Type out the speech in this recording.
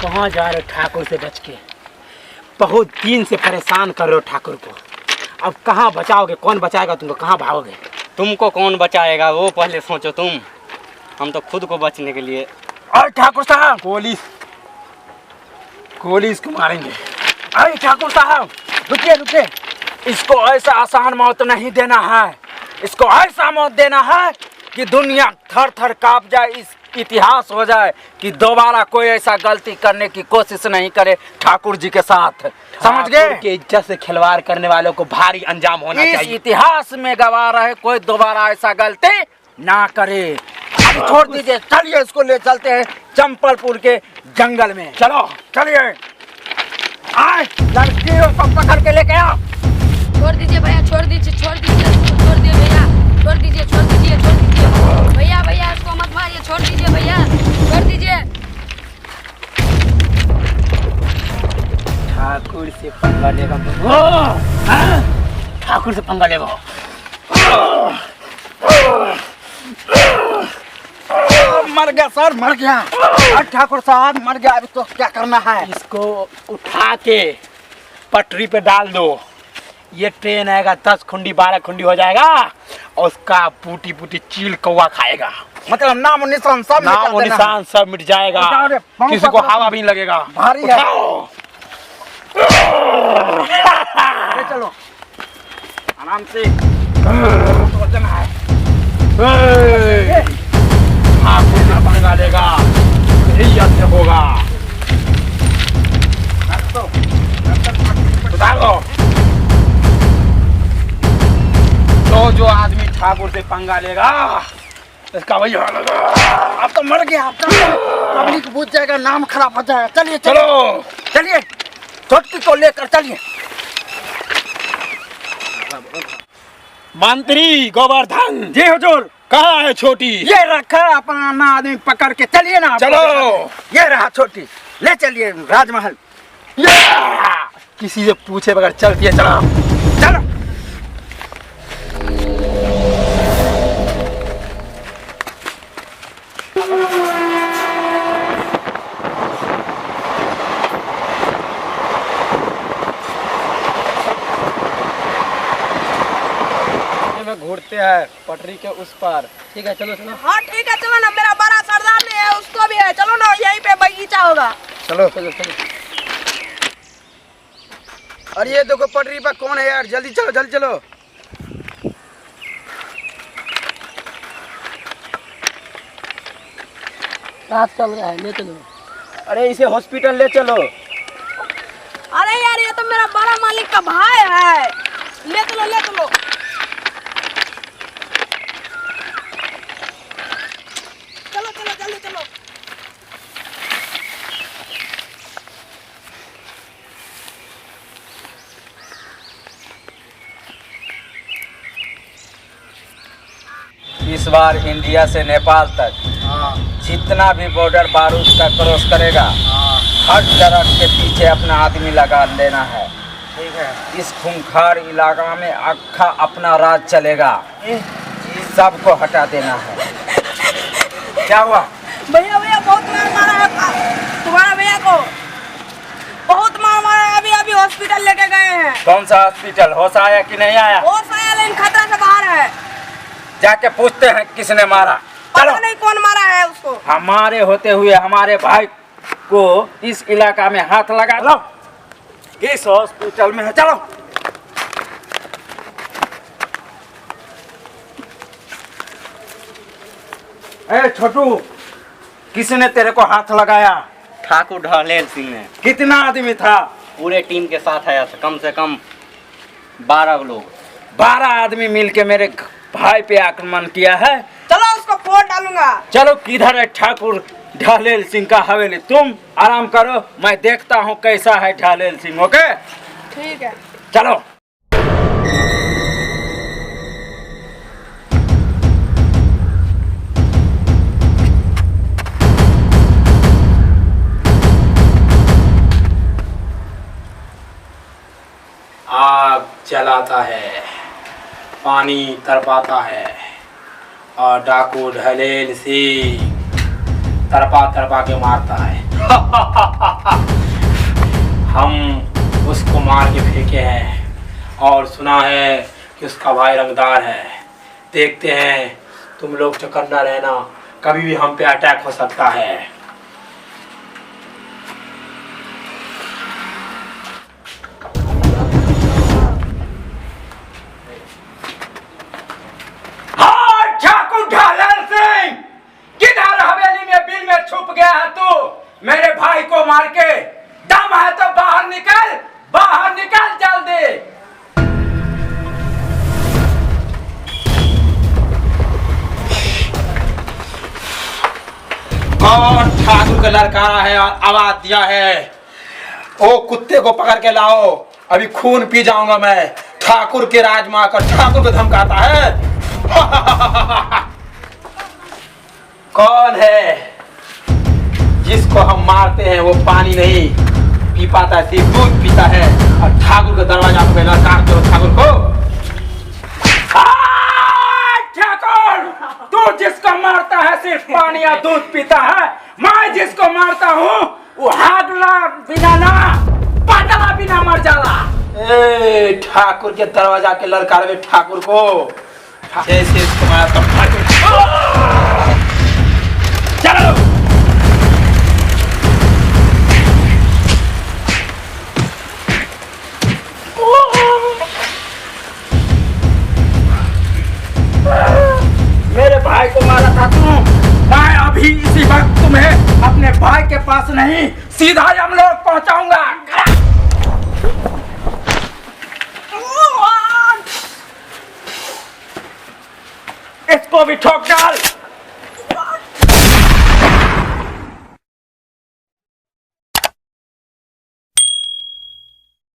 कहाँ जा रहे ठाकुर से बच के? बहुत दिन से परेशान कर रहे हो ठाकुर को। अब कहाँ बचाओगे? कौन बचाएगा तुमको? कहाँ भागोगे? तुमको कौन बचाएगा वो पहले सोचो तुम। हम तो खुद को बचने के लिए। अरे ठाकुर साहब, पुलिस को मारेंगे। अरे ठाकुर साहब रुकिए रुकिए, इसको ऐसा आसान मौत नहीं देना है। इसको ऐसा मौत देना है कि दुनिया थर थर कांप जाए, इस इतिहास हो जाए कि दोबारा कोई ऐसा गलती करने की कोशिश नहीं करे ठाकुर जी के साथ। समझ गए? कि इज्जत से खिलवाड़ करने वालों को भारी अंजाम होना चाहिए। इस इतिहास में गवाह रहे, कोई दोबारा ऐसा गलती ना करे। छोड़ दीजिए, चलिए इसको ले चलते हैं चंपलपुर के जंगल में। चलो चलिए, आए लड़की को सब पकड़ के लेके आओ। छोड़ दीजिए भैया, छोड़ दीजिए, छोड़ दीजिए, छोड़ दीजिए भैया, छोड़ दीजिए, छोड़ दीजिए, छोड़ दीजिए भैया, भैया इसको मत मारिए, छोड़ दीजिए भैया, छोड़ दीजिए। ठाकुर से पंगा लेगा ठाकुर से पंगा लेगा। मर गया सर, मर गया। ठाकुर साहब मर गया। अभी तो क्या करना है? इसको उठा के पटरी पे डाल दो। ये ट्रेन आएगा 10 खुंडी 12 खुंडी हो जाएगा और उसका बूटी बूटी चील कौवा खाएगा। मतलब नाम निशान सब मिट जाएगा। किसी को हवा भी नहीं लगेगा। भारी है। चलो आराम से, वजन है। पंगा लेगा, यही अंत होगा। तो जो आदमी ठाकुर से पंगा लेगा इसका वही हाल होगा। अब तो मर गया, पब्लिक पूछ जाएगा, नाम खराब हो जाएगा। चलिए चलो चलिए, छोटकी को लेकर चलिए। मंत्री गोवर्धन जी हुजूर। कहाँ है छोटी? ये रखा अपना आदमी पकड़ के। चलिए ना, चलो। ये रहा छोटी, ले चलिए राजमहल। किसी से पूछे बगैर चलती है। चलो चलो। घूरते हैं पटरी के उस पार। ठीक है चलो चलो। हाँ ठीक है चलो ना, मेरा बड़ा सरदार ने है, उसको भी है। चलो ना, यहीं पे बगीचा होगा। चलो चलो चलो। अरे ये देखो पटरी पर कौन है यार, जल्दी चलो जल्दी चलो। रात चल रहा है, ले चलो। अरे इसे हॉस्पिटल ले चलो। अरे यार ये तो मेरा बड़ा मालिक का भाई है, ले चलो ले चलो। चलो चलो जल्दी चलो। इस बार इंडिया से नेपाल तक जितना भी बॉर्डर बारूद का क्रॉस करेगा, हर ट्रक के पीछे अपना आदमी लगा लेना है। ठीक है। इस खूंखार इलाका में अक्खा अपना राज चलेगा, सबको हटा देना है। क्या हुआ? भैया भैया बहुत मार मारा है तुम्हारा भैया को, बहुत मार मारा है। अभी अभी हॉस्पिटल लेके गए हैं। कौन सा हॉस्पिटल? होश आया कि नहीं आया? होश आया लेकिन खतरा से बाहर है। जाके पूछते हैं किसने मारा। पता नहीं कौन मारा है उसको। हमारे होते हुए हमारे भाई को इस इलाका में हाथ लगा लो। किस हॉस्पिटल में है, चलो। ए छोटू, किसने तेरे को हाथ लगाया? ठाकुर ढलेल सिंह ने। कितना आदमी था? पूरे टीम के साथ आया था, कम से कम 12 लोग। 12 आदमी मिलके मेरे भाई पे आक्रमण किया है। चलो उसको फोड़ डालूंगा। चलो, किधर है ठाकुर ढलेल सिंह का हवेली? तुम आराम करो, मैं देखता हूँ कैसा है ढलेल सिंह। ओके, ठीक है। चलो। आग जलाता है, पानी तड़पाता है, और डाकू ढलेल सिंह तड़पा तड़पा के मारता है। हम उसको मार के फेंके हैं और सुना है कि उसका भाई रंगदार है। देखते हैं, तुम लोग चौकन्ना रहना, कभी भी हम पे अटैक हो सकता है। मेरे भाई को मार के दम है तो बाहर निकल, बाहर निकल जल्दी। कौन ठाकुर का लड़का है और आवाज दिया है? ओ कुत्ते को पकड़ के लाओ, अभी खून पी जाऊंगा मैं। ठाकुर के राजमा का ठाकुर को धमकाता है। कौन है? जिसको हम मारते हैं वो पानी नहीं पी पाता, सिर्फ दूध पीता है। और ठाकुर का दरवाजा पे लड़का दो ठाकुर को। ठाकुर, तू जिसको मारता है सिर्फ पानी या दूध पीता है, मैं जिसको मारता हूँ वो हागला बिना ना पागला बिना मर जाला। ए ठाकुर के दरवाजा के लड़का रे ठाकुर को जैसे इसको मारा तो ठाकुर। चलो। मेरे भाई को मारा था तू, मैं अभी इसी वक्त तुम्हें अपने भाई के पास नहीं सीधा हम लोग पहुंचाऊंगा।